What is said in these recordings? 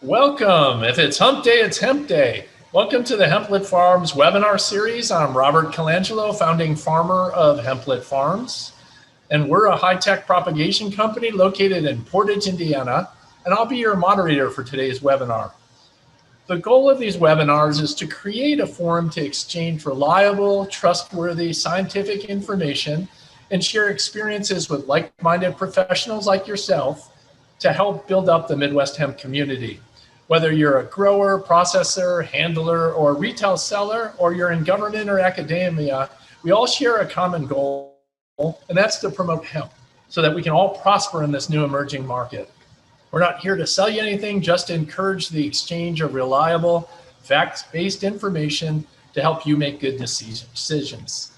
Welcome. If it's hump day, it's hemp day. Welcome to the Hemplet Farms webinar series. I'm Robert Colangelo, founding farmer of Hemplet Farms. And we're a high-tech propagation company located in Portage, Indiana. And I'll be your moderator for today's webinar. The goal of these webinars is to create a forum to exchange reliable, trustworthy scientific information and share experiences with like-minded professionals like yourself to help build up the Midwest hemp community. Whether you're a grower, processor, handler, or retail seller, or you're in government or academia, we all share a common goal, and that's to promote hemp so that we can all prosper in this new emerging market. We're not here to sell you anything, just to encourage the exchange of reliable, facts-based information to help you make good decisions.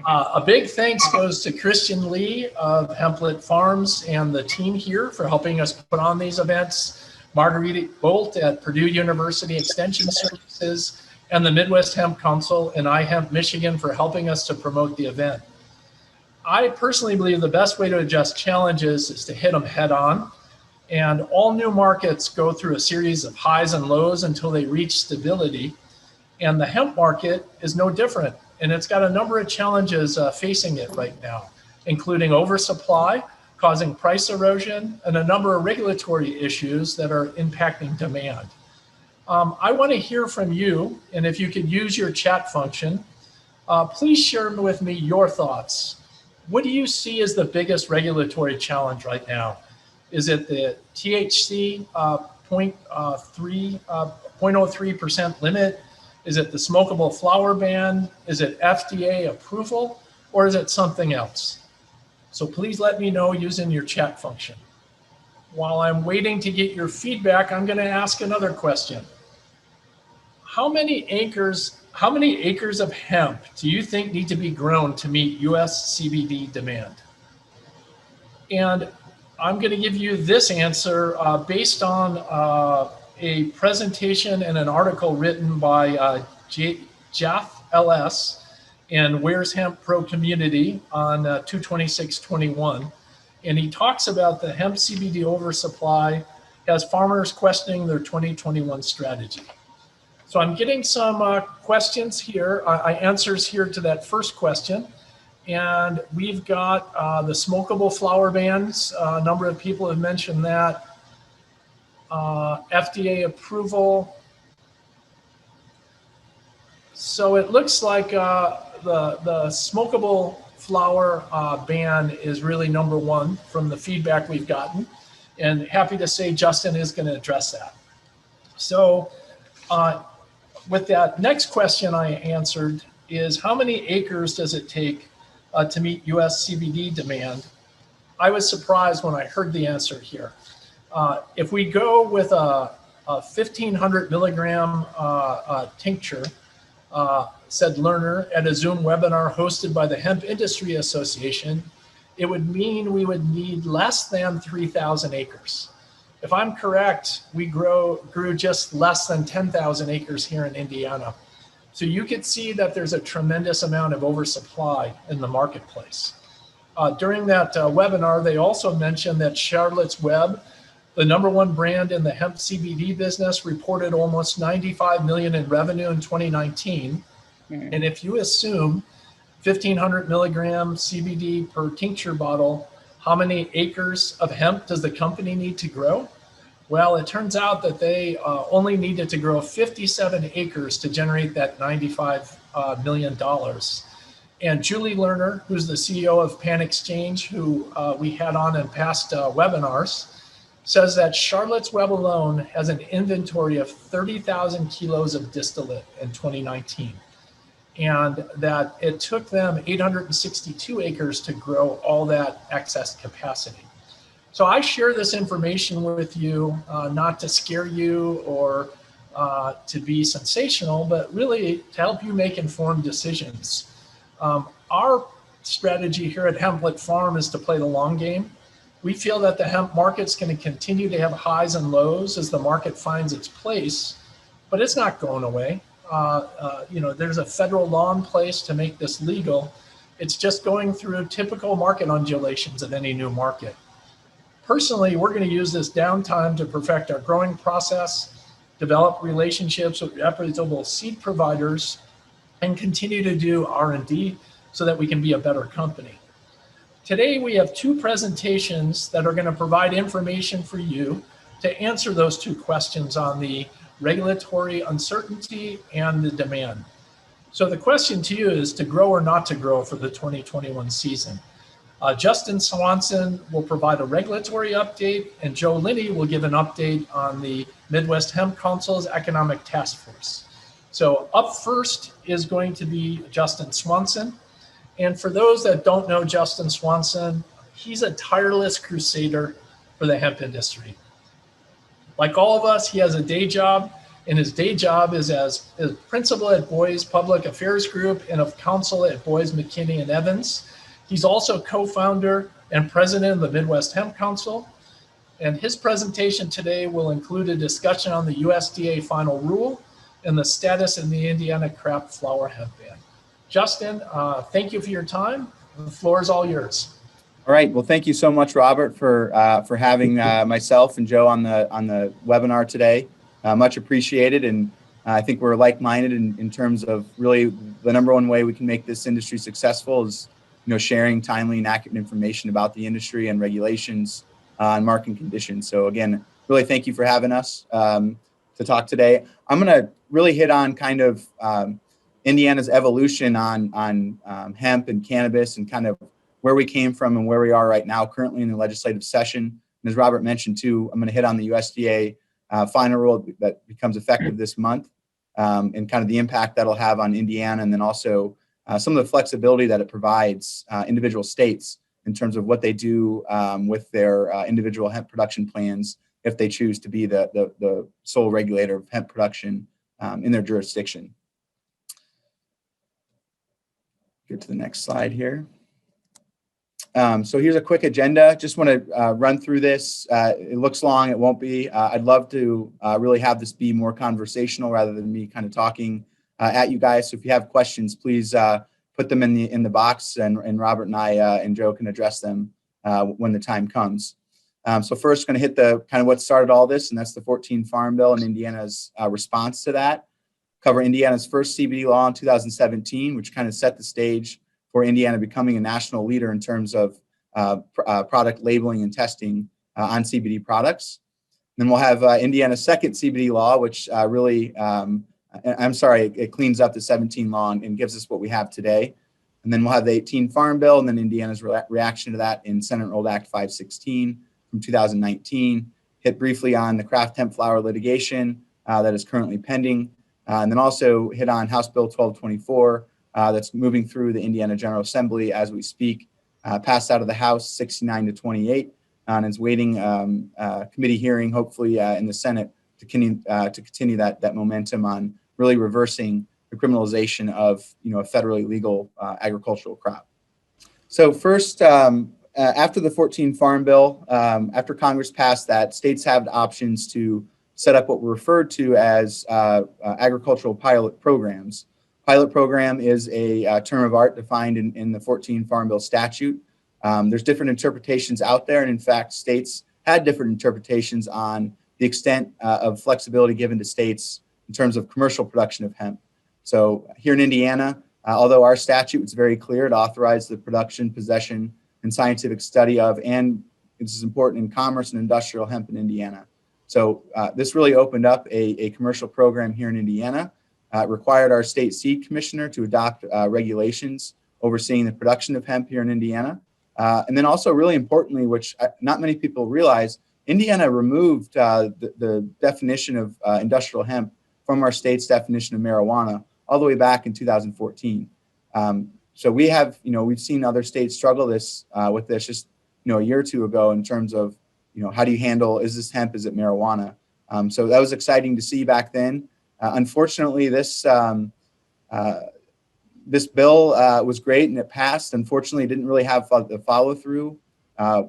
A big thanks goes to Christian Lee of Hemplet Farms and the team here for helping us put on these events. Marguerite Bolt at Purdue University Extension Services, and the Midwest Hemp Council in iHemp, Michigan for helping us to promote the event. I personally believe the best way to address challenges is to hit them head on. And all new markets go through a series of highs and lows until they reach stability. And the hemp market is no different. And it's got a number of challenges facing it right now, including oversupply, causing price erosion, and a number of regulatory issues that are impacting demand. I want to hear from you, and if you could use your chat function, please share with me your thoughts. What do you see as the biggest regulatory challenge right now? Is it the THC 0.03% limit? Is it the smokable flower ban? Is it FDA approval? Or is it something else? So please let me know using your chat function. While I'm waiting to get your feedback, I'm going to ask another question. How many acres of hemp do you think need to be grown to meet US CBD demand? And I'm going to give you this answer based on a presentation and an article written by Jeff LS and Where's Hemp Pro Community on 2/26/21. And he talks about the hemp CBD oversupply as farmers questioning their 2021 strategy. So I'm getting some questions here, answers here to that first question. And we've got the smokable flower bans. A number of people have mentioned that. FDA approval. So it looks like the smokable flower ban is really number one from the feedback we've gotten, and happy to say Justin is going to address that. So with that next question I answered is how many acres does it take to meet US CBD demand? I was surprised when I heard the answer here. If we go with a 1,500 milligram tincture, said Lerner at a Zoom webinar hosted by the Hemp Industry Association, it would mean we would need less than 3,000 acres. If I'm correct, we grew just less than 10,000 acres here in Indiana. So you could see that there's a tremendous amount of oversupply in the marketplace. During that webinar, they also mentioned that Charlotte's Web, the #1 brand in the hemp CBD business, reported almost 95 million in revenue in 2019. And if you assume 1,500 milligram CBD per tincture bottle, how many acres of hemp does the company need to grow? Well, it turns out that they only needed to grow 57 acres to generate that $95 million. And Julie Lerner, who's the CEO of Pan Exchange, who we had on in past webinars, says that Charlotte's Web alone has an inventory of 30,000 kilos of distillate in 2019. And that it took them 862 acres to grow all that excess capacity. So I share this information with you, not to scare you or to be sensational, but really to help you make informed decisions. Our strategy here at Hemplet Farm is to play the long game. We feel that the hemp market's going to continue to have highs and lows as the market finds its place, but it's not going away. There's a federal law in place to make this legal. It's just going through typical market undulations of any new market. personally, we're going to use this downtime to perfect our growing process, develop relationships with reputable seed providers, and continue to do R&D so that we can be a better company. Today, we have two presentations that are going to provide information for you to answer those two questions on the regulatory uncertainty and the demand. So the question to you is to grow or not to grow for the 2021 season. Justin Swanson will provide a regulatory update, and Joe Linne will give an update on the Midwest Hemp Council's Economic Task Force. So up first is going to be Justin Swanson. And for those that don't know Justin Swanson, he's a tireless crusader for the hemp industry. Like all of us, he has a day job, and his day job is as principal at Bose Public Affairs Group and of Counsel at Bose McKinney Evans. He's also co-founder and president of the Midwest Hemp Council. And his presentation today will include a discussion on the USDA final rule and the status in the Indiana Craft Flower hemp ban. Justin, thank you for your time. The floor is all yours. All right. Well, thank you so much, Robert, for having myself and Joe on the webinar today. Much appreciated, and I think we're like-minded in terms of really the number one way we can make this industry successful is sharing timely and accurate information about the industry and regulations and market conditions. So again, really thank you for having us to talk today. I'm going to really hit on kind of Indiana's evolution on hemp and cannabis and kind of where we came from and where we are right now currently in the legislative session. And as Robert mentioned too, I'm going to hit on the USDA final rule that becomes effective this month and kind of the impact that'll have on Indiana, and then also some of the flexibility that it provides individual states in terms of what they do with their individual hemp production plans if they choose to be the sole regulator of hemp production in their jurisdiction. Get to the next slide here. So here's a quick agenda. Just want to run through this. It looks long, it won't be. I'd love to really have this be more conversational rather than me kind of talking at you guys. So if you have questions, please put them in the box, and Robert and I and Joe can address them when the time comes. So first, going to hit the kind of what started all this, and that's the 14 Farm Bill and Indiana's response to that. Cover Indiana's first CBD law in 2017, which kind of set the stage for Indiana becoming a national leader in terms of product labeling and testing on CBD products. Then we'll have Indiana's second CBD law, which really, it cleans up the 17 law and gives us what we have today. And then we'll have the 18 Farm Bill, and then Indiana's reaction to that in Senate Enrolled Act 516 from 2019. Hit briefly on the Craft Hemp Flower litigation that is currently pending. And then also hit on House Bill 1224 that's moving through the Indiana General Assembly as we speak, passed out of the House 69-28, and is waiting committee hearing, hopefully in the Senate, to continue that momentum on really reversing the criminalization of a federally legal agricultural crop. So first, after the 14 Farm Bill, after Congress passed that, states have options to set up what were referred to as agricultural pilot programs. Pilot program is a term of art defined in the 14 Farm Bill statute. There's different interpretations out there, and in fact, states had different interpretations on the extent of flexibility given to states in terms of commercial production of hemp. So here in Indiana, although our statute is very clear, it authorized the production, possession, and scientific study of, and this is important, in commerce and industrial hemp in Indiana. So this really opened up a commercial program here in Indiana. It required our state seed commissioner to adopt regulations overseeing the production of hemp here in Indiana. And then also really importantly, which not many people realize, Indiana removed the definition of industrial hemp from our state's definition of marijuana all the way back in 2014. So we have, we've seen other states struggle with this just, a year or two ago in terms of, how do you handle, is this hemp, is it marijuana? So that was exciting to see back then. Unfortunately, this bill was great and it passed. Unfortunately, it didn't really have the follow through.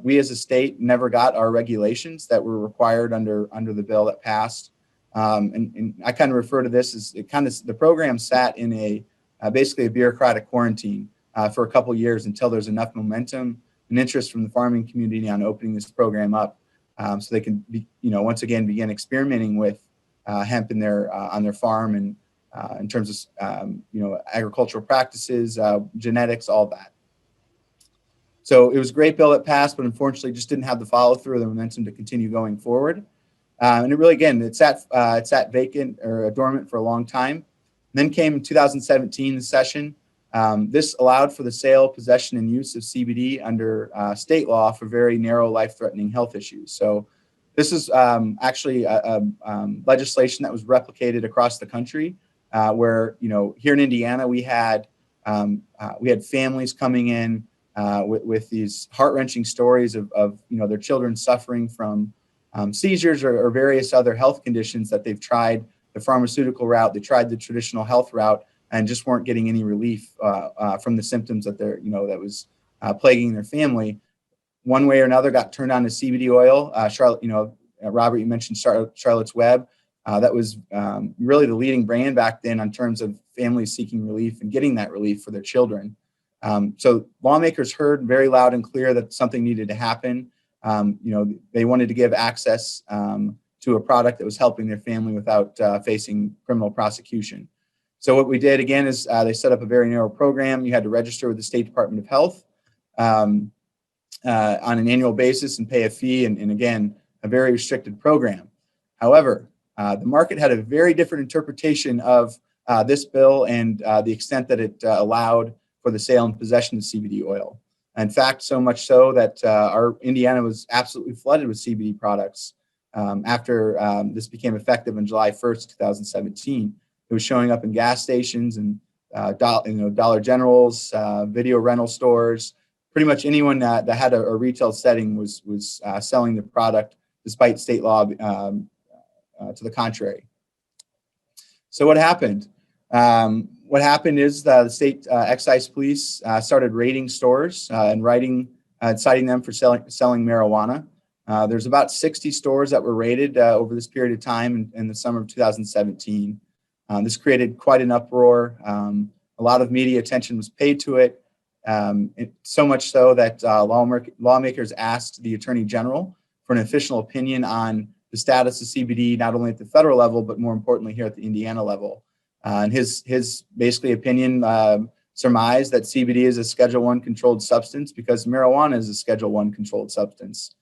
We as a state never got our regulations that were required under the bill that passed. And I kind of refer to this as the program sat in basically a bureaucratic quarantine for a couple years until there's enough momentum and interest from the farming community on opening this program up so they can be, once again begin experimenting with hemp in their on their farm and in terms of agricultural practices, genetics, all that. So it was a great bill that passed, but unfortunately just didn't have the follow through or the momentum to continue going forward. And it really, again, it's sat vacant or dormant for a long time. And then came in 2017, the session. This allowed for the sale, possession, and use of CBD under state law for very narrow, life-threatening health issues. So this is actually a legislation that was replicated across the country, where here in Indiana we had families coming in with these heart-wrenching stories of their children suffering from seizures or various other health conditions that they've tried the pharmaceutical route, they tried the traditional health route, and just weren't getting any relief from the symptoms that that was plaguing their family. One way or another, got turned on to CBD oil. Charlotte, Robert, you mentioned Charlotte's Web. That was really the leading brand back then in terms of families seeking relief and getting that relief for their children. So lawmakers heard very loud and clear that something needed to happen. They wanted to give access to a product that was helping their family without facing criminal prosecution. So what we did again is they set up a very narrow program. You had to register with the State Department of Health on an annual basis and pay a fee, and again, a very restricted program. However, the market had a very different interpretation of this bill and the extent that it allowed for the sale and possession of CBD oil. In fact, so much so that our Indiana was absolutely flooded with CBD products after this became effective on July 1st, 2017. It was showing up in gas stations and Dollar Generals, video rental stores. Pretty much anyone that had a retail setting was selling the product, despite state law to the contrary. So what happened? What happened is the state excise police started raiding stores and citing them for selling marijuana. There's about 60 stores that were raided over this period of time in the summer of 2017. This created quite an uproar. A lot of media attention was paid to it, so much so that lawmakers asked the Attorney General for an official opinion on the status of CBD, not only at the federal level, but more importantly here at the Indiana level. And his basically opinion surmised that CBD is a Schedule I controlled substance because marijuana is a Schedule I controlled substance.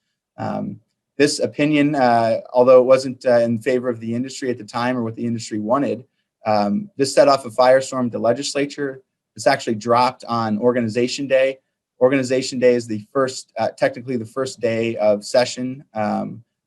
This opinion, although it wasn't in favor of the industry at the time or what the industry wanted, this set off a firestorm at the legislature. This actually dropped on Organization Day. Organization Day is the first, technically the first day of session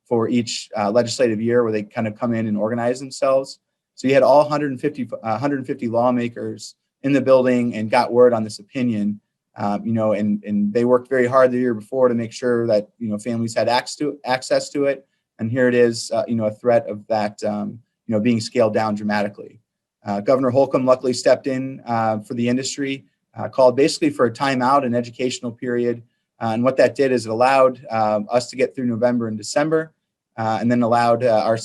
for each legislative year where they kind of come in and organize themselves. So you had all 150 lawmakers in the building and got word on this opinion, and they worked very hard the year before to make sure that, families had access to it. And here it is, a threat of that, being scaled down dramatically. Governor Holcomb luckily stepped in for the industry, called basically for a timeout, an educational period. And what that did is it allowed us to get through November and December, and then allowed our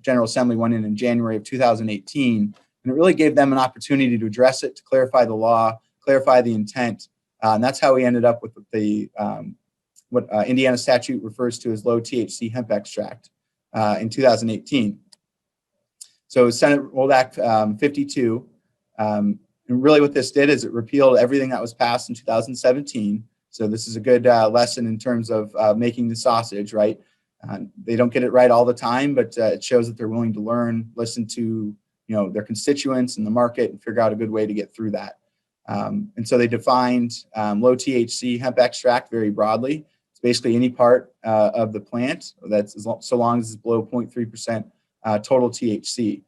General Assembly went in January of 2018. And it really gave them an opportunity to address it, to clarify the law, clarify the intent. And that's how we ended up with what Indiana statute refers to as low THC hemp extract in 2018. So Senate Rolled Act 52. And really what this did is it repealed everything that was passed in 2017. So this is a good lesson in terms of making the sausage, right? They don't get it right all the time, but it shows that they're willing to learn, listen to their constituents and the market, and figure out a good way to get through that. And so they defined low THC hemp extract very broadly. It's basically any part of the plant that's so long as it's below 0.3% total THC.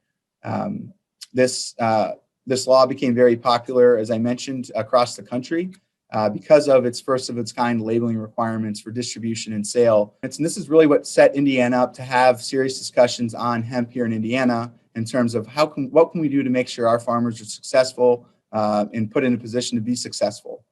This law became very popular, as I mentioned, across the country because of its first of its kind labeling requirements for distribution and sale. And this is really what set Indiana up to have serious discussions on hemp here in Indiana in terms of what can we do to make sure our farmers are successful and put in a position to be successful.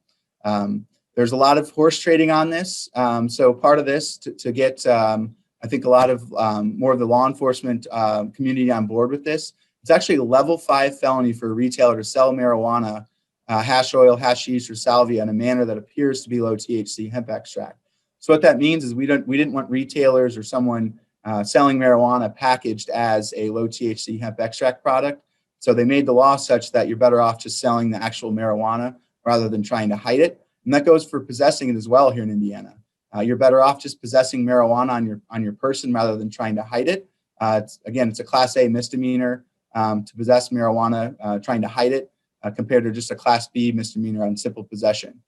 There's a lot of horse trading on this. So part of this to get, I think, a lot of more of the law enforcement community on board with this. It's actually a level 5 felony for a retailer to sell marijuana, hash oil, hashish, or salvia in a manner that appears to be low THC hemp extract. So what that means is we didn't want retailers or someone selling marijuana packaged as a low THC hemp extract product. So they made the law such that you're better off just selling the actual marijuana rather than trying to hide it. And that goes for possessing it as well here in Indiana. You're better off just possessing marijuana on your person rather than trying to hide it. It's a Class A misdemeanor to possess marijuana trying to hide it compared to just a Class B misdemeanor on simple possession.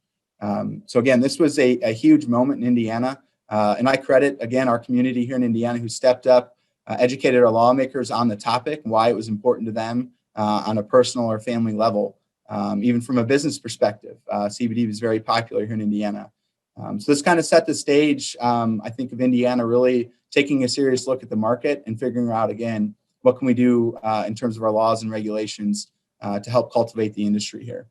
So again, this was a huge moment in Indiana. And I credit, again, our community here in Indiana who stepped up, educated our lawmakers on the topic, why it was important to them on a personal or family level. Even from a business perspective, CBD was very popular here in Indiana. So this kind of set the stage, I think, of Indiana really taking a serious look at the market and figuring out, again, what can we do in terms of our laws and regulations to help cultivate the industry here.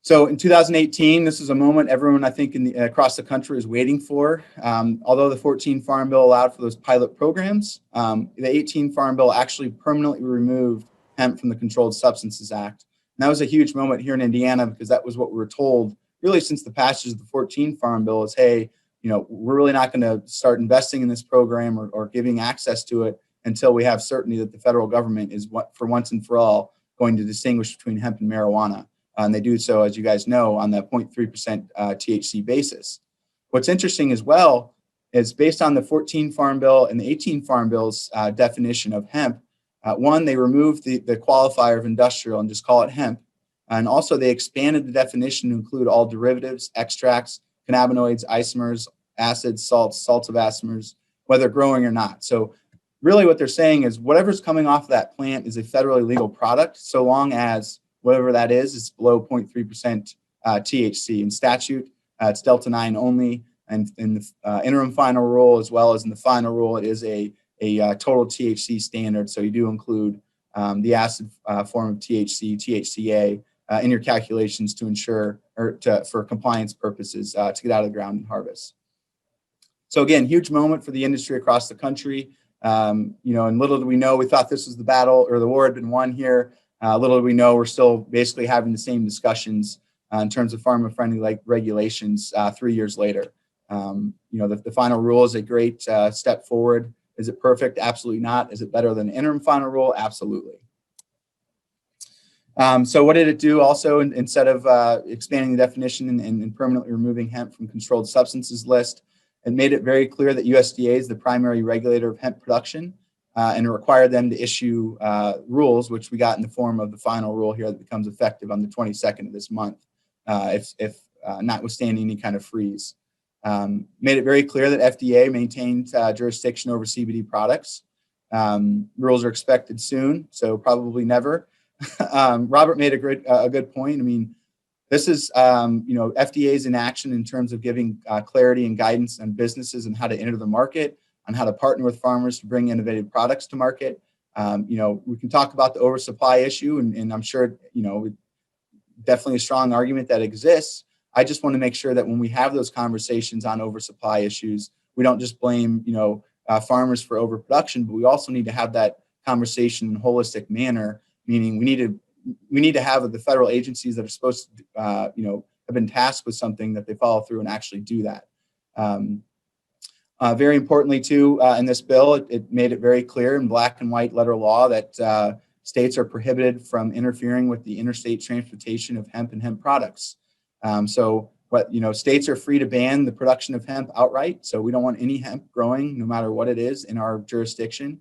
So in 2018, this is a moment everyone, I think, across the country is waiting for. Although the 14 Farm Bill allowed for those pilot programs, the 18 Farm Bill actually permanently removed hemp from the Controlled Substances Act. And that was a huge moment here in Indiana because that was what we were told really since the passage of the 14 Farm Bill is, hey, we're really not going to start investing in this program or giving access to it until we have certainty that the federal government is for once and for all going to distinguish between hemp and marijuana. And they do so, as you guys know, on the 0.3% THC basis. What's interesting as well is based on the 14 Farm Bill and the 18 Farm Bill's definition of hemp, one, they removed the qualifier of industrial and just call it hemp. And also they expanded the definition to include all derivatives, extracts, cannabinoids, isomers, acids, salts of isomers, whether growing or not. So really what they're saying is whatever's coming off of that plant is a federally legal product, so long as whatever that is below 0.3% THC. In statute, it's Delta 9 only. And in the interim final rule, as well as in the final rule, it is a total THC standard. So you do include the acid form of THC, THCA, in your calculations to ensure for compliance purposes to get out of the ground and harvest. So again, huge moment for the industry across the country. And little do we know, we thought this was the battle or the war had been won here. Little do we know, we're still basically having the same discussions in terms of farmer-friendly regulations 3 years later. The final rule is a great step forward. Is it perfect? Absolutely not. Is it better than the interim final rule? Absolutely. So what did it do also instead of expanding the definition and permanently removing hemp from controlled substances list? It made it very clear that USDA is the primary regulator of hemp production and it required them to issue rules, which we got in the form of the final rule here that becomes effective on the 22nd of this month, if notwithstanding any kind of freeze. Made it very clear that FDA maintains jurisdiction over CBD products. Rules are expected soon, so probably never. Robert made a good point. I mean, this is FDA's inaction in terms of giving clarity and guidance on businesses and how to enter the market, on how to partner with farmers to bring innovative products to market. We can talk about the oversupply issue, and I'm sure definitely a strong argument that exists. I just want to make sure that when we have those conversations on oversupply issues, we don't just blame farmers for overproduction, but we also need to have that conversation in a holistic manner. Meaning, we need to have the federal agencies that are supposed to have been tasked with something that they follow through and actually do that. Very importantly, too, in this bill, it made it very clear in black and white letter law that states are prohibited from interfering with the interstate transportation of hemp and hemp products. States are free to ban the production of hemp outright. So we don't want any hemp growing, no matter what it is, in our jurisdiction.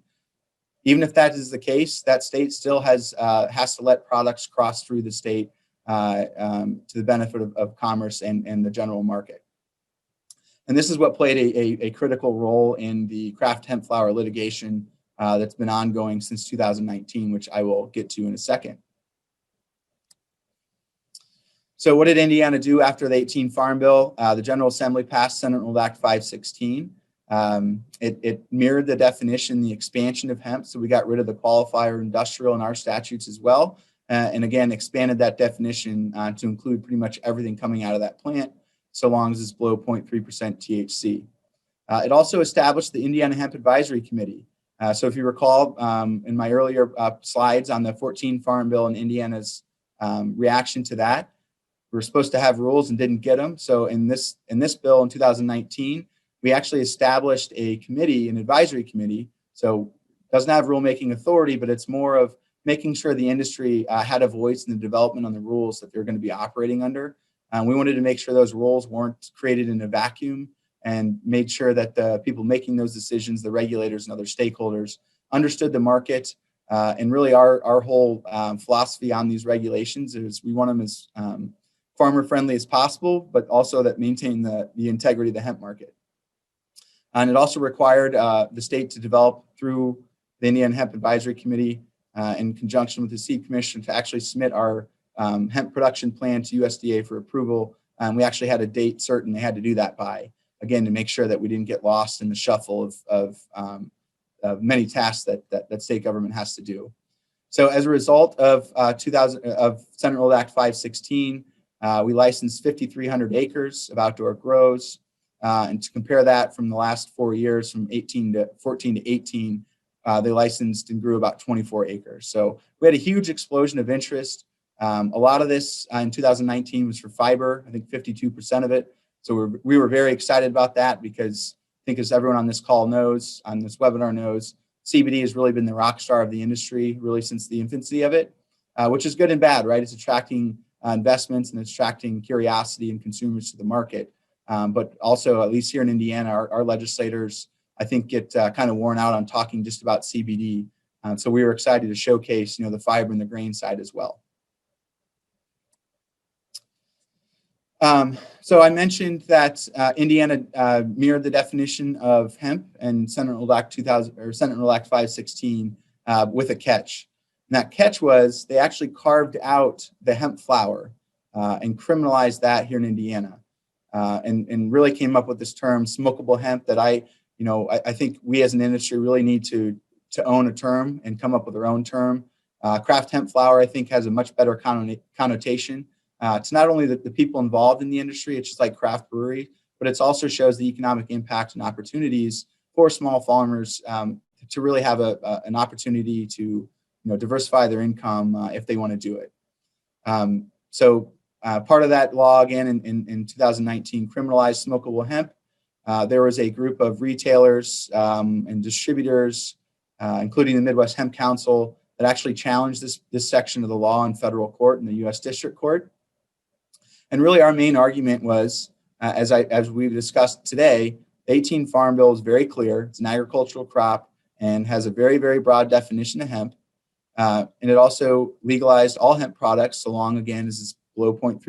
Even if that is the case, that state still has to let products cross through the state to the benefit of commerce and the general market. And this is what played a critical role in the Craft Hemp Flower litigation that's been ongoing since 2019, which I will get to in a second. So what did Indiana do after the 18 Farm Bill? The General Assembly passed Senate Rule Act 516. It mirrored the definition, the expansion of hemp. So we got rid of the qualifier industrial in our statutes as well. And again, expanded that definition to include pretty much everything coming out of that plant, so long as it's below 0.3% THC. It also established the Indiana Hemp Advisory Committee. So if you recall in my earlier slides on the 14 Farm Bill and Indiana's reaction to that, we were supposed to have rules and didn't get them. So in this bill in 2019, we actually established a committee, an advisory committee. So it doesn't have rulemaking authority, but it's more of making sure the industry had a voice in the development on the rules that they're going to be operating under. We wanted to make sure those rules weren't created in a vacuum, and made sure that the people making those decisions, the regulators and other stakeholders, understood the market. And really our whole philosophy on these regulations is we want them as farmer friendly as possible, but also that maintain the integrity of the hemp market. And it also required the state to develop through the Indiana Hemp Advisory Committee in conjunction with the Seed Commission to actually submit our hemp production plan to USDA for approval. We actually had a date certain they had to do that by, again, to make sure that we didn't get lost in the shuffle of many tasks that state government has to do. So as a result of Senate Rule Act 516, we licensed 5,300 acres of outdoor grows. And to compare that from the last 4 years, from 14 to 18, they licensed and grew about 24 acres. So we had a huge explosion of interest. A lot of this in 2019 was for fiber, I think 52% of it. So we were very excited about that because I think, as everyone on this call knows, on this webinar knows, CBD has really been the rock star of the industry really since the infancy of it, which is good and bad, right? It's attracting investments and it's attracting curiosity and consumers to the market. But also, at least here in Indiana, our legislators, I think, get kind of worn out on talking just about CBD. So we were excited to showcase, the fiber and the grain side as well. So I mentioned that Indiana mirrored the definition of hemp and Senate Rule Act 516 with a catch. And that catch was they actually carved out the hemp flower and criminalized that here in Indiana, and really came up with this term smokable hemp that I think we as an industry really need to own a term and come up with our own term. Craft Hemp Flower, I think, has a much better connotation. It's not only the people involved in the industry, it's just like craft brewery, but it also shows the economic impact and opportunities for small farmers to really have an opportunity to diversify their income if they want to do it. So part of that law, again, in 2019, criminalized smokable hemp. There was a group of retailers and distributors, including the Midwest Hemp Council, that actually challenged this section of the law in federal court, in the U.S. District Court. And really, our main argument was, as we've discussed today, the 18 Farm Bill is very clear. It's an agricultural crop and has a very, very broad definition of hemp. And it also legalized all hemp products, so long, again, as it's below 0.3%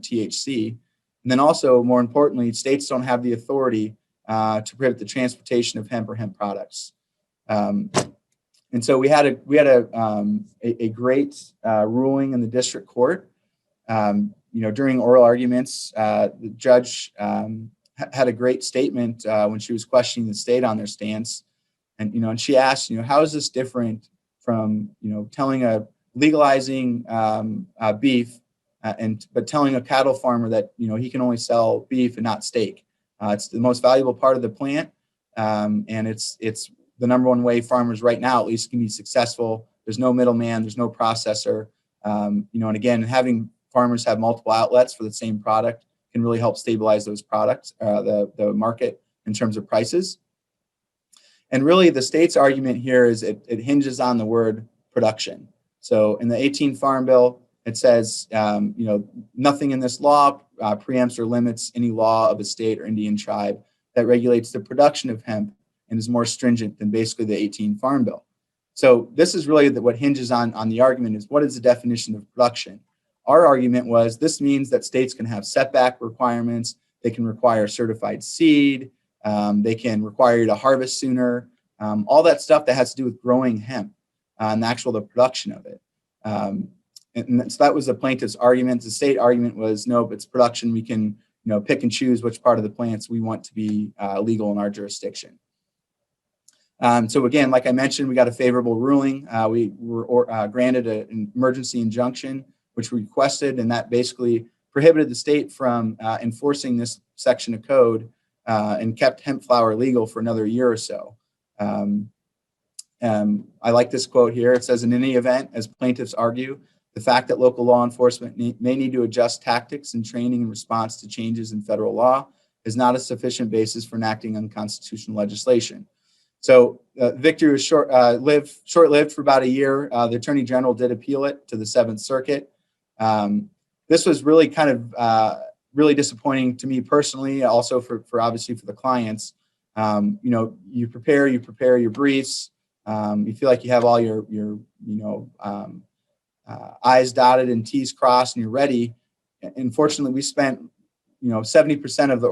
THC. And then also, more importantly, states don't have the authority to prohibit the transportation of hemp or hemp products. And so we had a great ruling in the district court. During oral arguments, the judge had a great statement when she was questioning the state on their stance. And she asked, how is this different from, legalizing beef, but telling a cattle farmer that, he can only sell beef and not steak. It's the most valuable part of the plant. And it's the number one way farmers right now, at least, can be successful. There's no middleman, there's no processor. And again, having farmers have multiple outlets for the same product can really help stabilize those products, the market in terms of prices. And really, the state's argument here is it hinges on the word production. So in the 18 Farm Bill, it says, nothing in this law preempts or limits any law of a state or Indian tribe that regulates the production of hemp and is more stringent than basically the 18 Farm Bill. So this is really what hinges on the argument is, what is the definition of production? Our argument was this means that states can have setback requirements. They can require certified seed. They can require you to harvest sooner. All that stuff that has to do with growing hemp and the production of it. And so that was the plaintiff's argument. The state argument was, nope, it's production. We can pick and choose which part of the plants we want to be legal in our jurisdiction. So again, like I mentioned, we got a favorable ruling. We were granted an emergency injunction, which we requested, and that basically prohibited the state from enforcing this section of code and kept hemp flower legal for another year or so. I like this quote here. It says, in any event, as plaintiffs argue, The fact that local law enforcement may need to adjust tactics and training in response to changes in federal law is not a sufficient basis for enacting unconstitutional legislation. So victory was short-lived for about a year. The Attorney General did appeal it to the Seventh Circuit. This was really kind of really disappointing to me personally, also for obviously for the clients. You prepare your briefs. You feel like you have all your I's dotted and T's crossed, and you're ready. Unfortunately, we spent 70% of the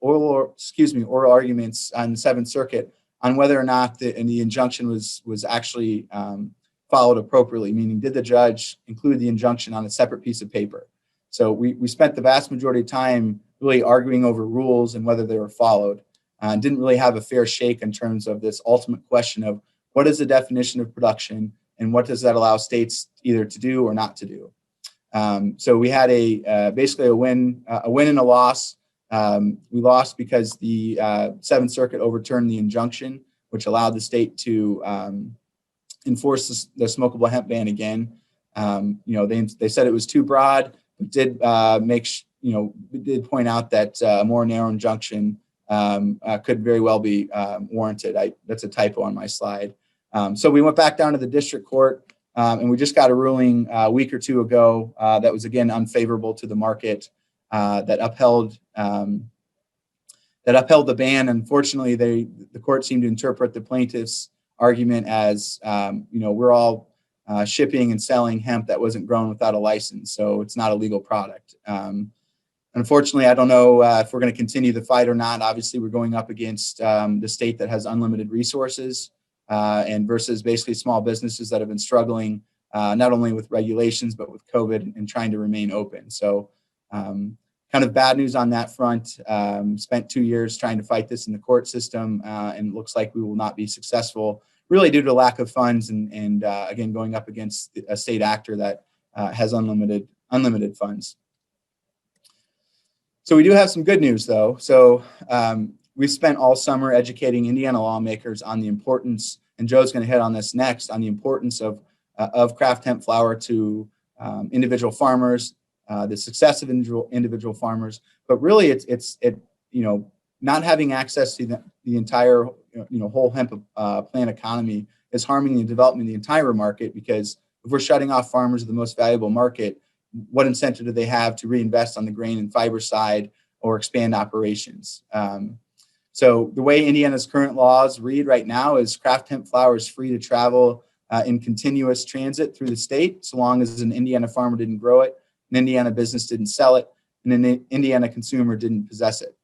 oral arguments on the Seventh Circuit on whether or not the injunction was actually followed appropriately, meaning did the judge include the injunction on a separate piece of paper. So we spent the vast majority of time really arguing over rules and whether they were followed, and didn't really have a fair shake in terms of this ultimate question of what is the definition of production and what does that allow states either to do or not to do. So we had basically a win and a loss. We lost because the Seventh Circuit overturned the injunction, which allowed the state to enforce the smokable hemp ban again. They said it was too broad, but did did point out that a more narrow injunction could very well be warranted. That's a typo on my slide. So we went back down to the district court, and we just got a ruling a week or two ago that was again unfavorable to the market, that upheld the ban. Unfortunately, the court seemed to interpret the plaintiff's argument as we're all shipping and selling hemp that wasn't grown without a license, so it's not a legal product. Unfortunately, I don't know if we're going to continue the fight or not. Obviously, we're going up against the state that has unlimited resources, and versus basically small businesses that have been struggling not only with regulations but with COVID and trying to remain open. So kind of bad news on that front. Spent 2 years trying to fight this in the court system, and it looks like we will not be successful, really due to lack of funds and again, going up against a state actor that has unlimited funds. So we do have some good news, though. So we've spent all summer educating Indiana lawmakers on the importance, and Joe's going to hit on this next, on the importance of craft hemp flower to individual farmers, the success of individual farmers. But really, it's not having access to the entire whole hemp plant economy is harming the development of the entire market, because if we're shutting off farmers of the most valuable market, what incentive do they have to reinvest on the grain and fiber side or expand operations? So the way Indiana's current laws read right now is craft hemp flower is free to travel in continuous transit through the state, so long as an Indiana farmer didn't grow it, an Indiana business didn't sell it, and an Indiana consumer didn't possess it.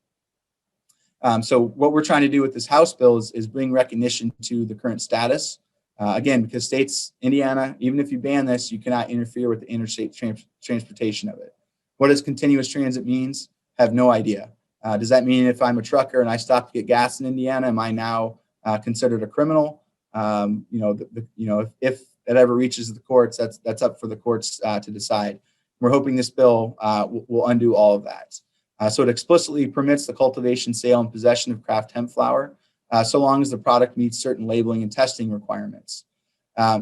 So what we're trying to do with this House bill is bring recognition to the current status. Again, because states, Indiana, even if you ban this, you cannot interfere with the interstate transportation of it. What does continuous transit means? Have no idea. Does that mean if I'm a trucker and I stop to get gas in Indiana, am I now considered a criminal? If it ever reaches the courts, that's up for the courts to decide. We're hoping this bill will undo all of that. So it explicitly permits the cultivation, sale, and possession of craft hemp flower, so long as the product meets certain labeling and testing requirements.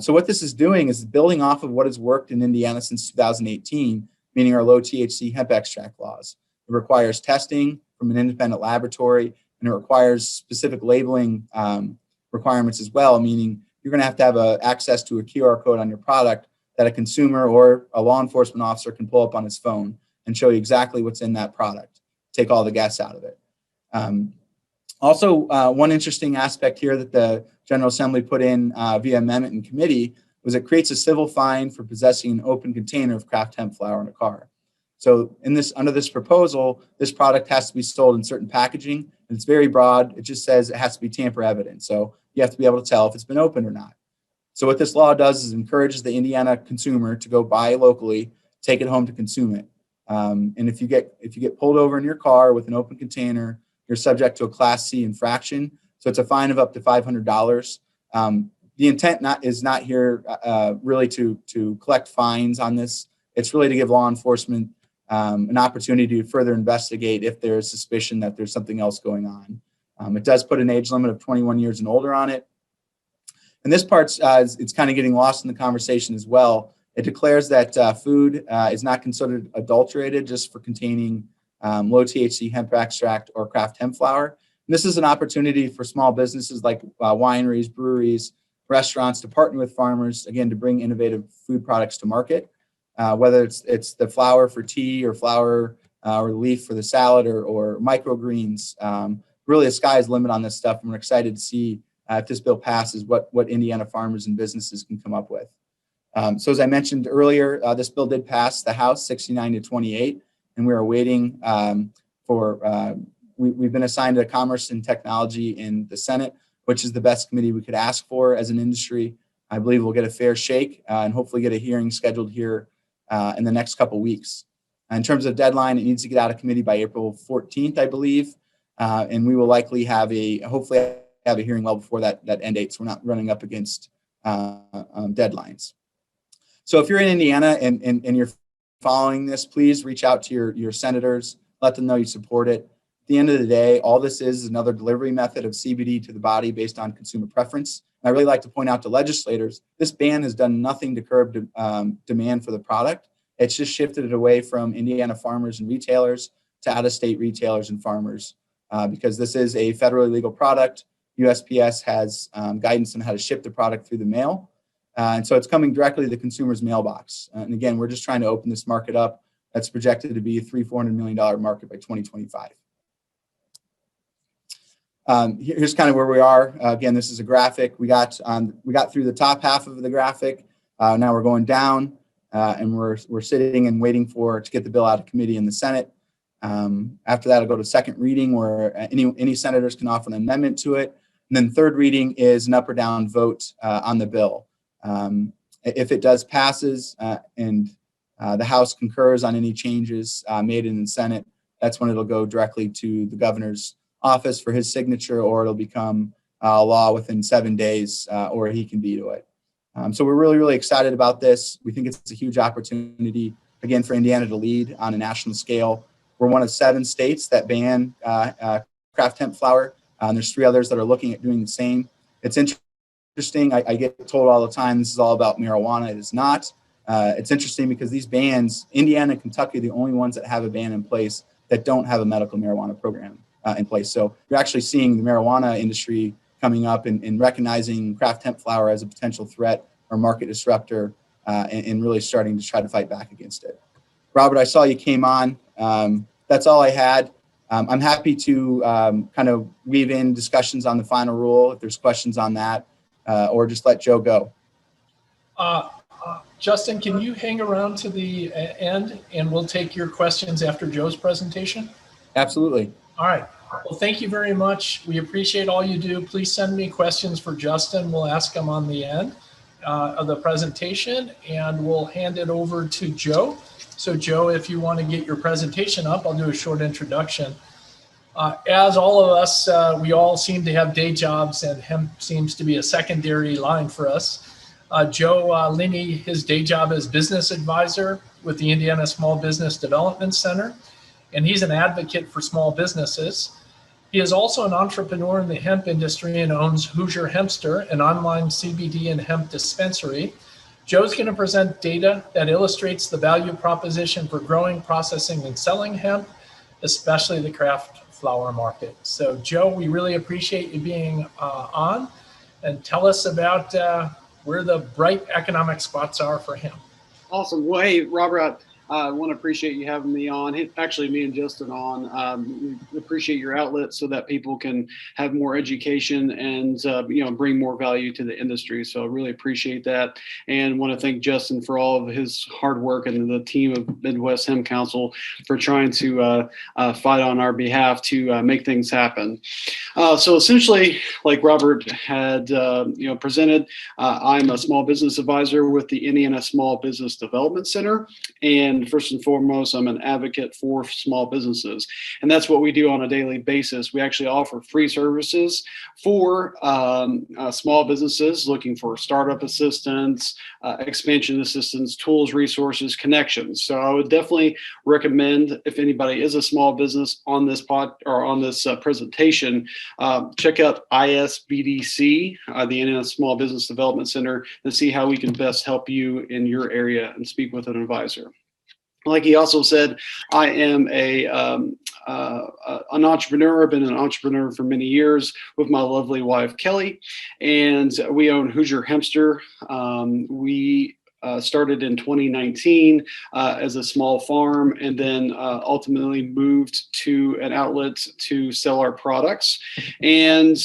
So what this is doing is building off of what has worked in Indiana since 2018, meaning our low THC hemp extract laws. It requires testing from an independent laboratory, and it requires specific labeling requirements as well, meaning you're going to have access to a QR code on your product that a consumer or a law enforcement officer can pull up on his phone and show you exactly what's in that product, take all the gas out of it. Also, one interesting aspect here that the General Assembly put in via amendment in committee was it creates a civil fine for possessing an open container of craft hemp flower in a car. So under this proposal, this product has to be sold in certain packaging, and it's very broad. It just says it has to be tamper evident. So you have to be able to tell if it's been opened or not. So what this law does is encourages the Indiana consumer to go buy locally, take it home to consume it. And if you get pulled over in your car with an open container, you're subject to a Class C infraction. So it's a fine of up to $500. The intent is not here really to collect fines on this. It's really to give law enforcement an opportunity to further investigate if there is suspicion that there's something else going on. It does put an age limit of 21 years and older on it. And this part's it's kind of getting lost in the conversation as well. It declares that food is not considered adulterated just for containing low THC hemp extract or craft hemp flower. And this is an opportunity for small businesses like wineries, breweries, restaurants to partner with farmers, again, to bring innovative food products to market, whether it's the flour for tea or flour or leaf for the salad or microgreens. Really, the sky's the limit on this stuff, and we're excited to see if this bill passes, what Indiana farmers and businesses can come up with. So as I mentioned earlier, this bill did pass the House 69-28, and we are waiting we've been assigned to Commerce and Technology in the Senate, which is the best committee we could ask for as an industry. I believe we'll get a fair shake and hopefully get a hearing scheduled here in the next couple weeks. In terms of deadline, it needs to get out of committee by April 14th, I believe, and we will likely hopefully have a hearing well before that end date, so we're not running up against deadlines. So if you're in Indiana and you're following this, please reach out to your senators, let them know you support it. At the end of the day, all this is another delivery method of CBD to the body based on consumer preference. And I really like to point out to legislators, this ban has done nothing to curb demand for the product. It's just shifted it away from Indiana farmers and retailers to out-of-state retailers and farmers because this is a federally legal product. USPS has guidance on how to ship the product through the mail. And so it's coming directly to the consumer's mailbox. And again, we're just trying to open this market up. That's projected to be a $400 million market by 2025. Here's kind of where we are. Again, this is a graphic. We got through the top half of the graphic. Now we're going down, and we're sitting and waiting to get the bill out of committee in the Senate. After that, it'll go to second reading, where any senators can offer an amendment to it. And then third reading is an up or down vote on the bill. If it does passes and the House concurs on any changes made in the Senate, that's when it'll go directly to the governor's office for his signature, or it'll become law within 7 days, or he can veto it. So we're really, really excited about this. We think it's a huge opportunity, again, for Indiana to lead on a national scale. We're one of 7 states that ban craft hemp flower. And there's 3 others that are looking at doing the same. It's interesting. I get told all the time this is all about marijuana. It is not. It's interesting because these bans, Indiana and Kentucky, are the only ones that have a ban in place that don't have a medical marijuana program in place. So you're actually seeing the marijuana industry coming up and recognizing craft hemp flower as a potential threat or market disruptor and really starting to try to fight back against it. Robert, I saw you came on. That's all I had. I'm happy to kind of weave in discussions on the final rule if there's questions on that, or just let Joe go. Justin, can you hang around to the end and we'll take your questions after Joe's presentation? Absolutely. All right. Well, thank you very much. We appreciate all you do. Please send me questions for Justin. We'll ask them on the end of the presentation, and we'll hand it over to Joe. So Joe, if you want to get your presentation up, I'll do a short introduction. As all of us, we all seem to have day jobs, and hemp seems to be a secondary line for us. Joe Linne, his day job is business advisor with the Indiana Small Business Development Center, and he's an advocate for small businesses. He is also an entrepreneur in the hemp industry and owns Hoosier Hempster, an online CBD and hemp dispensary. Joe's going to present data that illustrates the value proposition for growing, processing, and selling hemp, especially the craft flower market. So Joe, we really appreciate you being on, and tell us about where the bright economic spots are for hemp. Awesome. Well, hey, Robert, I want to appreciate you having me on. Actually, me and Justin on. We appreciate your outlet so that people can have more education and bring more value to the industry. So I really appreciate that, and want to thank Justin for all of his hard work and the team of Midwest Hemp Council for trying to fight on our behalf to make things happen. So essentially, like Robert had presented, I'm a small business advisor with the Indiana Small Business Development Center, and And first and foremost, I'm an advocate for small businesses. And that's what we do on a daily basis. We actually offer free services for small businesses looking for startup assistance, expansion assistance, tools, resources, connections. So I would definitely recommend, if anybody is a small business on this presentation, check out ISBDC, the Indiana Small Business Development Center, to see how we can best help you in your area and speak with an advisor. Like he also said, I am an entrepreneur. I've been an entrepreneur for many years with my lovely wife, Kelly, and we own Hoosier Hempster. We started in 2019 as a small farm, and then ultimately moved to an outlet to sell our products. And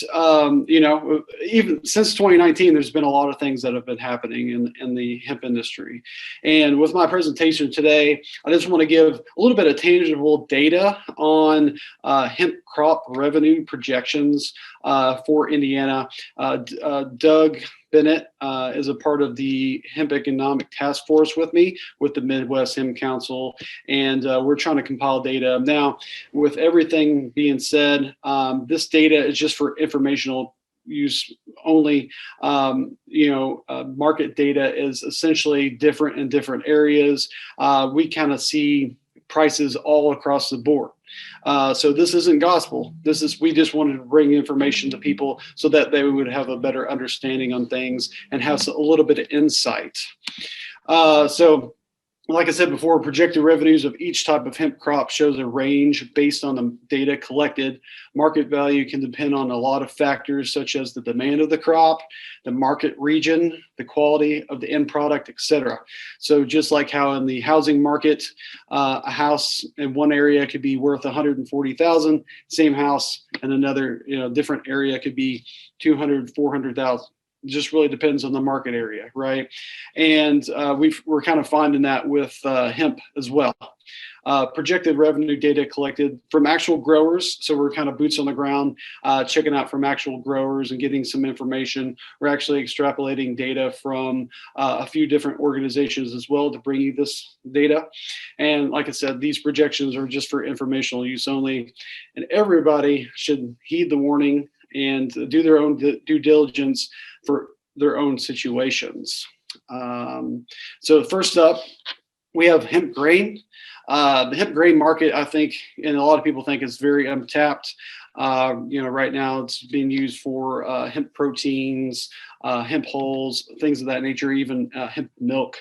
even since 2019, there's been a lot of things that have been happening in the hemp industry. And with my presentation today, I just want to give a little bit of tangible data on hemp crop revenue projections for Indiana. Doug Bennett is a part of the Hemp Economic Task Force with me, with the Midwest Hemp Council, and we're trying to compile data. Now, with everything being said, this data is just for informational use only. Market data is essentially different in different areas. We kind of see prices all across the board. So this isn't gospel. We just wanted to bring information to people so that they would have a better understanding on things and have a little bit of insight. So like I said before, projected revenues of each type of hemp crop shows a range based on the data collected. Market value can depend on a lot of factors, such as the demand of the crop, the market region, the quality of the end product, etc. So just like how in the housing market, a house in one area could be worth $140,000, same house in another, different area could be $200,000, $400,000. It just really depends on the market area, right? And we're kind of finding that with hemp as well. Projected revenue data collected from actual growers. So we're kind of boots on the ground, checking out from actual growers and getting some information. We're actually extrapolating data from a few different organizations as well to bring you this data. And like I said, these projections are just for informational use only. And everybody should heed the warning and do their own due diligence for their own situations. So first up, we have hemp grain. The hemp grain market, I think, and a lot of people think, is very untapped. Right now it's being used for hemp proteins, hemp hulls, things of that nature, even hemp milk.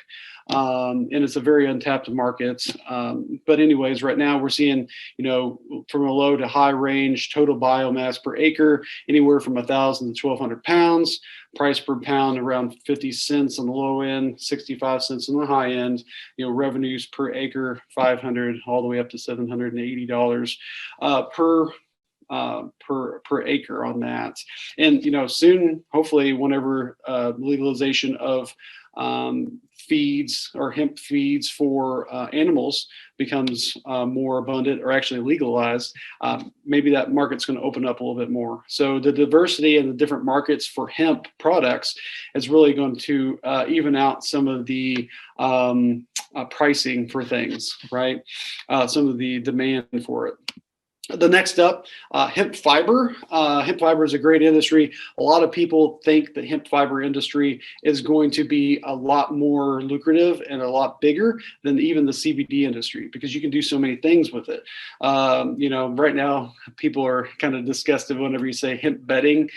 And it's a very untapped market. But anyways, right now we're seeing, from a low to high range total biomass per acre, anywhere from 1,000 to 1,200 pounds. Price per pound around 50 cents on the low end, 65 cents on the high end. Revenues per acre, $500 all the way up to $780 per acre on that. And soon, hopefully, whenever legalization of feeds or hemp feeds for animals becomes more abundant, or actually legalized, maybe that market's going to open up a little bit more. So the diversity and the different markets for hemp products is really going to even out some of the pricing for things, right? Some of the demand for it. The next up, hemp fiber. Hemp fiber is a great industry. A lot of people think the hemp fiber industry is going to be a lot more lucrative and a lot bigger than even the CBD industry, because you can do so many things with it. Right now, people are kind of disgusted whenever you say hemp bedding,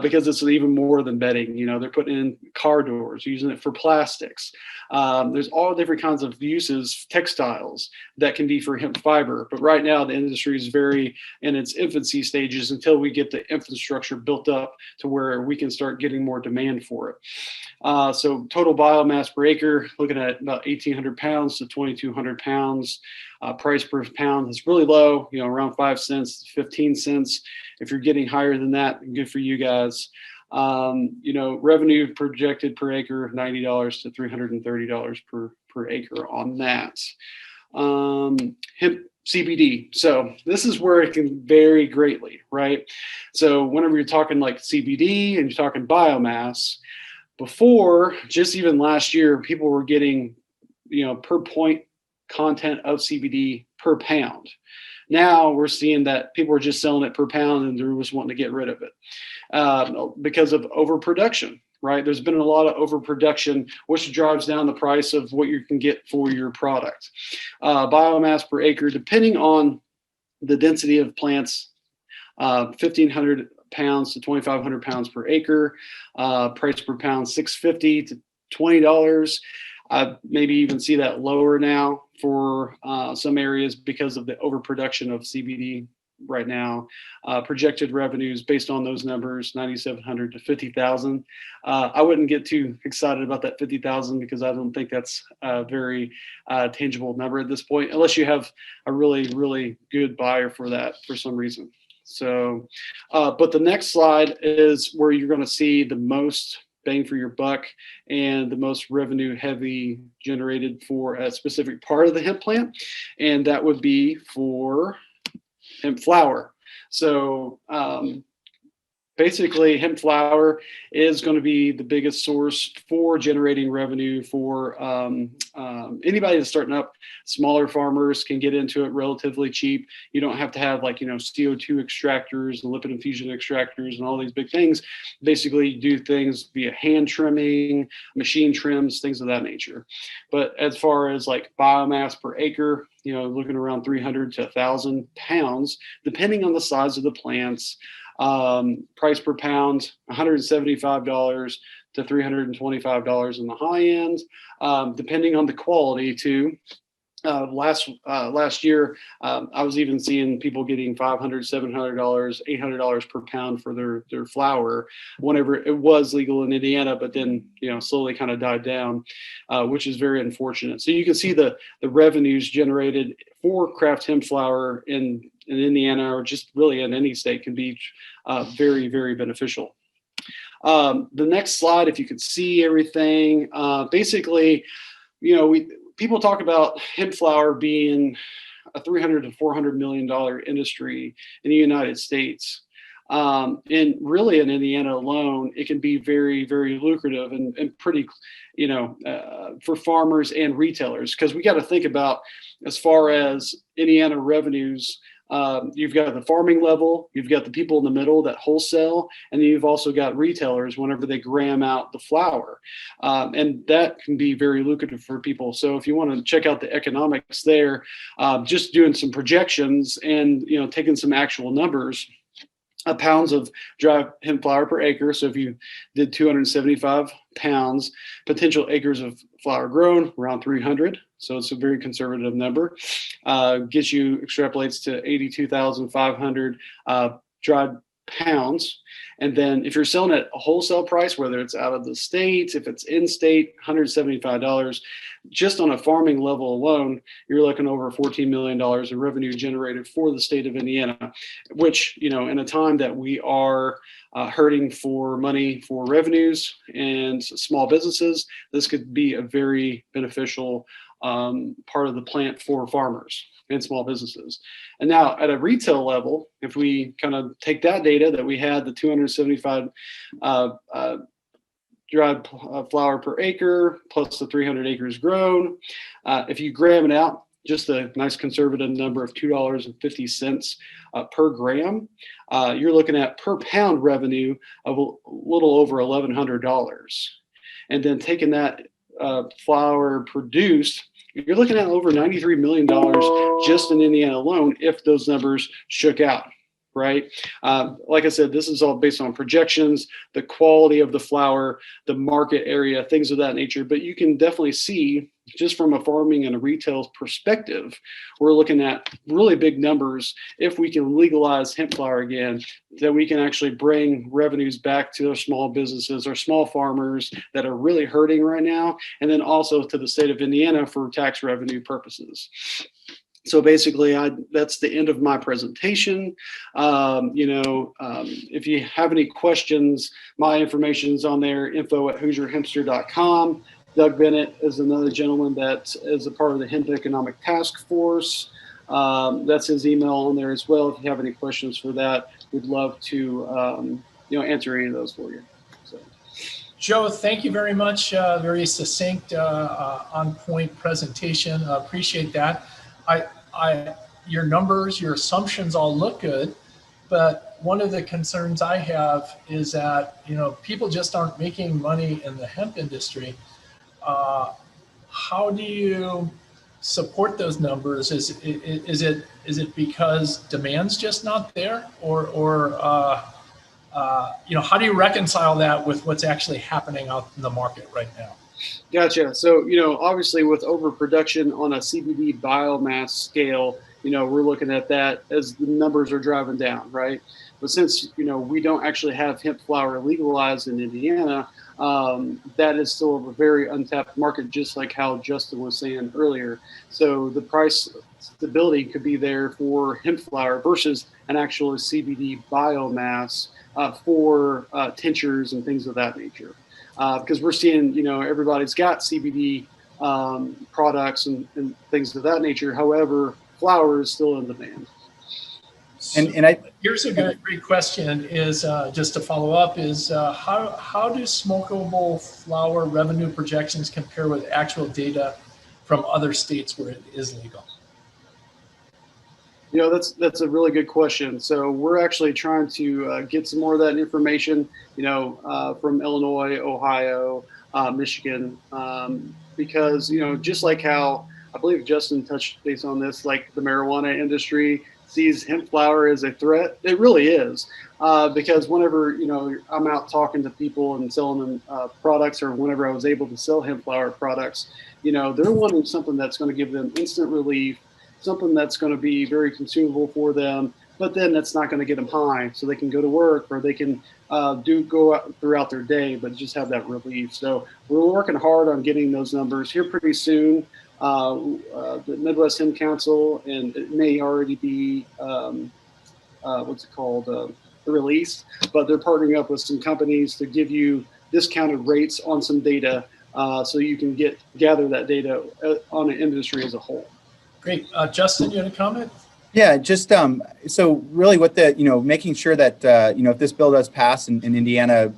because it's even more than bedding. They're putting in car doors, using it for plastics. There's all different kinds of uses, textiles, that can be for hemp fiber. But right now, the industry is very in its infancy stages until we get the infrastructure built up to where we can start getting more demand for it. So total biomass per acre, looking at about 1,800 pounds to 2,200 pounds. Price per pound is really low, around 5 cents to 15 cents. If you're getting higher than that, good for you guys. Revenue projected per acre, $90 to $330 per acre on that. Hemp CBD. So this is where it can vary greatly, right? So whenever you're talking like CBD and you're talking biomass, before, just even last year, people were getting, per point content of CBD per pound. Now we're seeing that people are just selling it per pound and they're just wanting to get rid of it because of overproduction, right? There's been a lot of overproduction, which drives down the price of what you can get for your product. Biomass per acre, depending on the density of plants, 1,500 pounds to 2,500 pounds per acre, price per pound $6.50 to $20. I maybe even see that lower now for some areas because of the overproduction of CBD right now. Projected revenues based on those numbers, 9,700 to 50,000. I wouldn't get too excited about that 50,000 because I don't think that's a very tangible number at this point, unless you have a really, really good buyer for that for some reason. So, but the next slide is where you're going to see the most bang for your buck and the most revenue heavy generated for a specific part of the hemp plant. And that would be for hemp flower. So basically hemp flower is going to be the biggest source for generating revenue for anybody that's starting up. Smaller farmers can get into it relatively cheap. You don't have to have like, CO2 extractors and lipid infusion extractors and all these big things. Basically you do things via hand trimming, machine trims, things of that nature. But as far as like biomass per acre, looking around 300 to 1,000 pounds, depending on the size of the plants. Price per pound, $175 to $325 in the high end, depending on the quality too. Last year, I was even seeing people getting $500, $700, $800 per pound for their flower whenever it was legal in Indiana, but then slowly kind of died down, which is very unfortunate. So you can see the revenues generated for craft hemp flower in Indiana or just really in any state can be very, very beneficial. The next slide, if you could see everything, basically, people talk about hemp flower being a $300 to $400 million industry in the United States. And really in Indiana alone, it can be very, very lucrative and pretty, for farmers and retailers, because we got to think about as far as Indiana revenues. You've got the farming level, you've got the people in the middle that wholesale, and then you've also got retailers whenever they gram out the flower. And that can be very lucrative for people. So if you want to check out the economics there, just doing some projections and, taking some actual numbers, pounds of dry hemp flower per acre. So if you did 275 pounds, potential acres of flower grown around 300. So it's a very conservative number. Gets you, extrapolates to 82,500 dried pounds. And then if you're selling at a wholesale price, whether it's out of the state, if it's in state, $175, just on a farming level alone, you're looking over $14 million in revenue generated for the state of Indiana, which, in a time that we are hurting for money for revenues and small businesses, this could be a very beneficial part of the plant for farmers and small businesses. And now at a retail level, if we kind of take that data that we had, the 275 dried flower per acre plus the 300 acres grown, if you gram it out, just a nice conservative number of $2.50 per gram, you're looking at per pound revenue of a little over $1,100. And then taking that flower produced, you're looking at over $93 million just in Indiana alone if those numbers shook out, right? Like I said, this is all based on projections, the quality of the flower, the market area, things of that nature. But you can definitely see, just from a farming and a retail perspective, we're looking at really big numbers if we can legalize hemp flower again, that we can actually bring revenues back to our small businesses, our small farmers that are really hurting right now, and then also to the state of Indiana for tax revenue purposes. So basically, that's the end of my presentation. If you have any questions, my information's on there, info@HoosierHempster.com. Doug Bennett is another gentleman that is a part of the Hemp Economic Task Force. That's his email on there as well. If you have any questions for that, we'd love to answer any of those for you. So. Joe, thank you very much. Very succinct, on-point presentation. Appreciate that. Your numbers, your assumptions all look good, but one of the concerns I have is that people just aren't making money in the hemp industry. How do you support those numbers? Is it because demand's just not there, or how do you reconcile that with what's actually happening out in the market right now? Gotcha. So, obviously with overproduction on a CBD biomass scale, we're looking at that as the numbers are driving down, right? But since, we don't actually have hemp flower legalized in Indiana, that is still a very untapped market, just like how Justin was saying earlier. So the price stability could be there for hemp flower versus an actual CBD biomass for tinctures and things of that nature. Because we're seeing, everybody's got CBD products and things of that nature. However, flower is still in demand. Here's a great question is just to follow up is how do smokable flower revenue projections compare with actual data from other states where it is legal? That's a really good question. So we're actually trying to get some more of that information, from Illinois, Ohio, Michigan, because, just like how I believe Justin touched base on this, like the marijuana industry sees hemp flower as a threat. It really is, because whenever, I'm out talking to people and selling them products, or whenever I was able to sell hemp flower products, they're wanting something that's going to give them instant relief, something that's going to be very consumable for them, but then that's not going to get them high, so they can go to work, or they can go out throughout their day, but just have that relief. So we're working hard on getting those numbers here pretty soon. The Midwest Hemp Council, and it may already be the release, but they're partnering up with some companies to give you discounted rates on some data, so you can gather that data on an industry as a whole. Great. Justin, you had a comment? Yeah, just so really with the, making sure that, if this bill does pass and Indiana,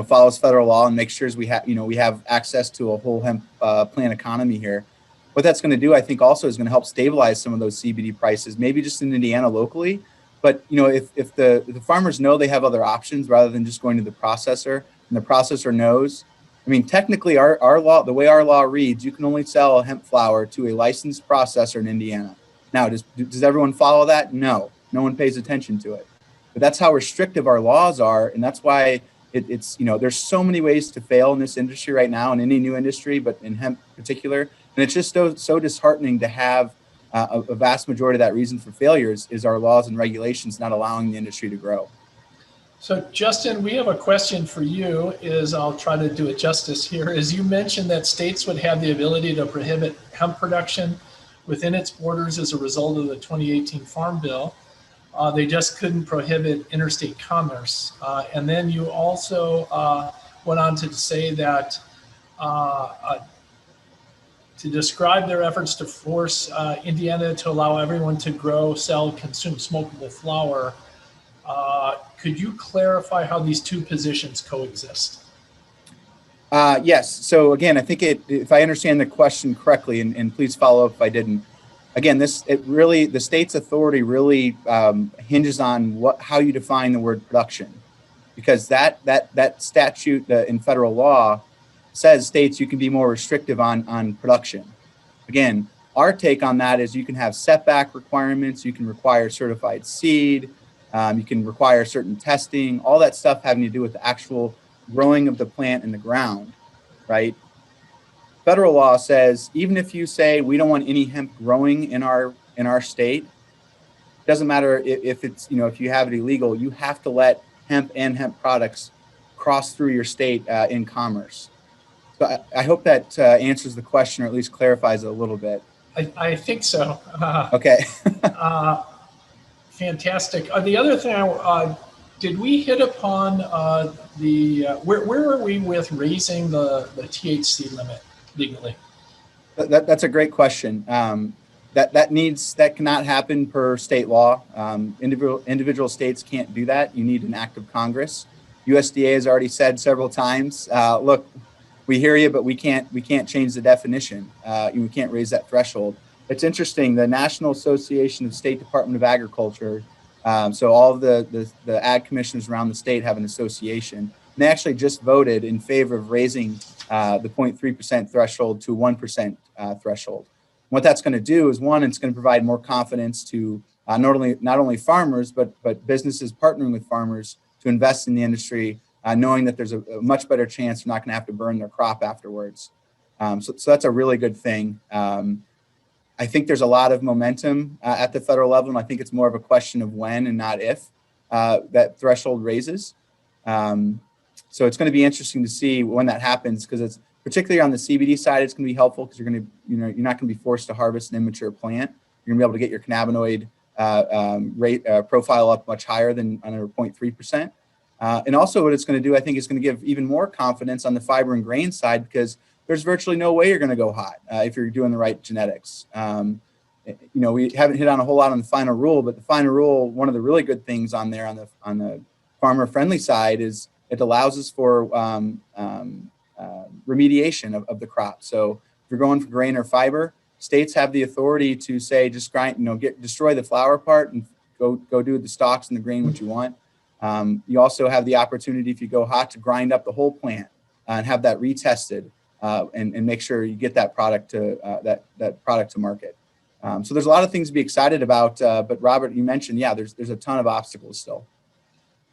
follows federal law and makes sure we have access to a whole hemp plant economy here. What that's going to do, I think, also is going to help stabilize some of those CBD prices, maybe just in Indiana locally. But, if the farmers know they have other options rather than just going to the processor, and the processor knows, technically our law, the way our law reads, you can only sell hemp flower to a licensed processor in Indiana. Now, does everyone follow that? No one pays attention to it. But that's how restrictive our laws are. And that's why it's there's so many ways to fail in this industry right now, in any new industry, but in hemp in particular. And it's just so disheartening to have a vast majority of that reason for failures is our laws and regulations not allowing the industry to grow. So Justin, we have a question for you. I'll try to do it justice here. As you mentioned that states would have the ability to prohibit hemp production within its borders as a result of the 2018 Farm Bill. They just couldn't prohibit interstate commerce. And then you also went on to say that to describe their efforts to force Indiana to allow everyone to grow, sell, consume smokable flower. Could you clarify how these two positions coexist? Yes. So again, I think if I understand the question correctly, and please follow up if I didn't. Again, the state's authority really hinges on how you define the word production, because that statute in federal law says states you can be more restrictive on production. Again, our take on that is you can have setback requirements, you can require certified seed, you can require certain testing, all that stuff having to do with the actual growing of the plant in the ground, right? Federal law says even if you say we don't want any hemp growing in our state, it doesn't matter if it's if you have it illegal, you have to let hemp and hemp products cross through your state in commerce. So I hope that answers the question, or at least clarifies it a little bit. I think so. Okay. Fantastic. The other thing, did we hit upon where are we with raising the THC limit legally? That's a great question. That cannot happen per state law. Individual states can't do that. You need an act of Congress. USDA has already said several times, look, we hear you, but we can't change the definition. We can't raise that threshold. It's interesting. The National Association of State Department of Agriculture, so all of the ag commissioners around the state have an association. And they actually just voted in favor of raising the 0.3% threshold to 1% threshold. What that's going to do is, one, it's going to provide more confidence to not only farmers, but businesses partnering with farmers to invest in the industry, knowing that there's a much better chance they're not going to have to burn their crop afterwards. So that's a really good thing. I think there's a lot of momentum at the federal level, and I think it's more of a question of when and not if that threshold raises. So it's going to be interesting to see when that happens, because it's particularly on the CBD side, it's going to be helpful because you're not going to be forced to harvest an immature plant. You're going to be able to get your cannabinoid rate profile up much higher than under 0.3%. And also what it's going to do, I think, is going to give even more confidence on the fiber and grain side, because there's virtually no way you're going to go hot if you're doing the right genetics. We haven't hit on a whole lot on the final rule, but the final rule, one of the really good things on there on the farmer friendly side is it allows us for remediation of the crop. So if you're going for grain or fiber, states have the authority to say, just destroy the flower part and go do the stalks and the grain what you want. You also have the opportunity, if you go hot, to grind up the whole plant and have that retested and make sure you get that product to that product to market. So there's a lot of things to be excited about. But Robert, you mentioned, there's a ton of obstacles still.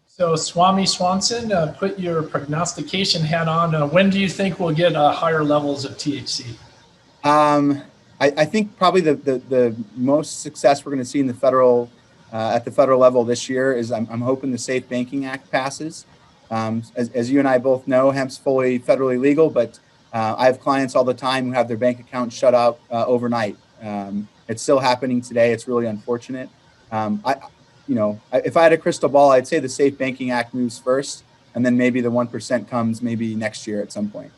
So Swami Swanson, put your prognostication hat on. When do you think we'll get higher levels of THC? I think probably the most success we're going to see in the federal at the federal level this year is I'm hoping the Safe Banking Act passes. As you and I both know, hemp's fully federally legal, but I have clients all the time who have their bank account shut out overnight. It's still happening today. It's really unfortunate. If I had a crystal ball, I'd say the Safe Banking Act moves first, and then maybe the 1% comes maybe next year at some point.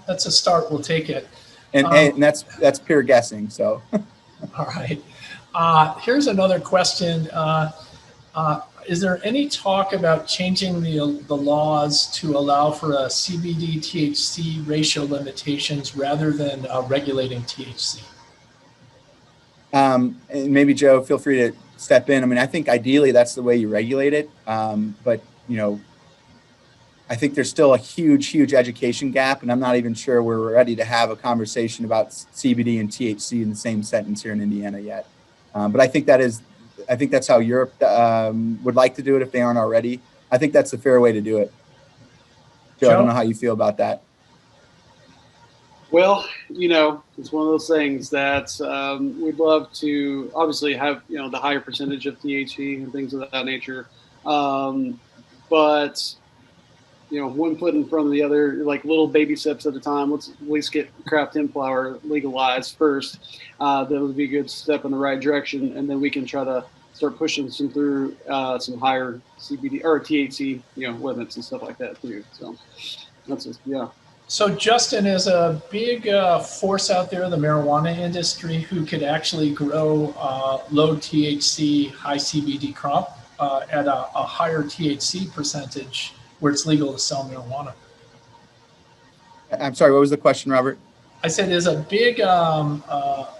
That's a start. We'll take it. And that's pure guessing. So, all right. Here's another question. Is there any talk about changing the laws to allow for a CBD THC ratio limitations rather than regulating THC? And maybe Joe, feel free to step in. I mean, I think ideally that's the way you regulate it. But I think there's still a huge education gap, and I'm not even sure we're ready to have a conversation about CBD and THC in the same sentence here in Indiana yet. But I think that's how Europe would like to do it if they aren't already. I think that's the fair way to do it. Joe, I don't know how you feel about that. Well, it's one of those things that we'd love to obviously have, the higher percentage of THC and things of that nature. But, one foot in front of the other, like little baby steps at a time. Let's at least get Craft Hemp Flower legalized first. That would be a good step in the right direction. And then we can try to start pushing some through some higher CBD or THC, limits and stuff like that too. So that's just, yeah. So Justin is a big force out there in the marijuana industry who could actually grow low THC, high CBD crop at a higher THC percentage where it's legal to sell marijuana. I'm sorry, what was the question, Robert? I said there's a big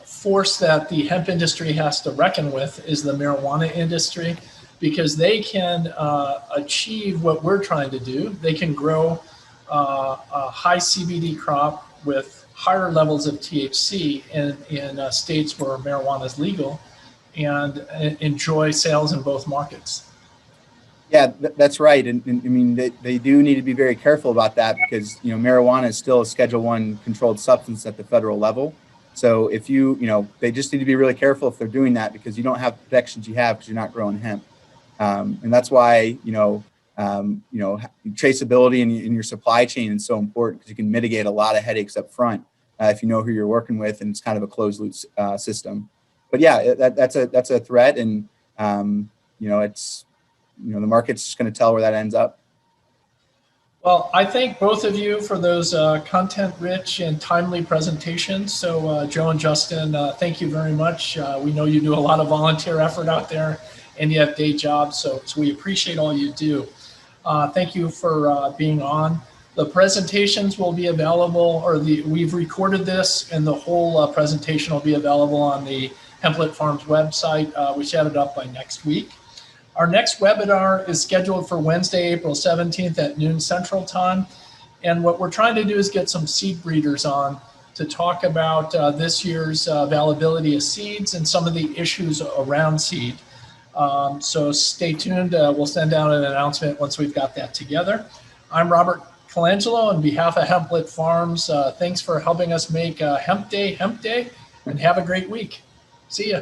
force that the hemp industry has to reckon with is the marijuana industry, because they can achieve what we're trying to do. They can grow a high CBD crop with higher levels of THC in states where marijuana is legal and enjoy sales in both markets. Yeah, that's right. And I mean, they do need to be very careful about that because, marijuana is still a Schedule I controlled substance at the federal level. So if they just need to be really careful if they're doing that, because you don't have the protections you have because you're not growing hemp. And that's why, traceability in your supply chain is so important, because you can mitigate a lot of headaches up front if you know who you're working with and it's kind of a closed loop system. But yeah, that's a threat, and it's the market's just going to tell where that ends up. Well, I thank both of you for those content-rich and timely presentations. So Joe and Justin, thank you very much. We know you do a lot of volunteer effort out there, and you have day jobs, so we appreciate all you do. Thank you for being on. The presentations will be available, or we've recorded this, and the whole presentation will be available on the Hemplet Farms website. We should have it up by next week. Our next webinar is scheduled for Wednesday, April 17th at noon Central Time. And what we're trying to do is get some seed breeders on to talk about this year's availability of seeds and some of the issues around seed. So stay tuned. We'll send out an announcement once we've got that together. I'm Robert Colangelo on behalf of Hemplet Farms. Thanks for helping us make Hemp Day, and have a great week. See ya.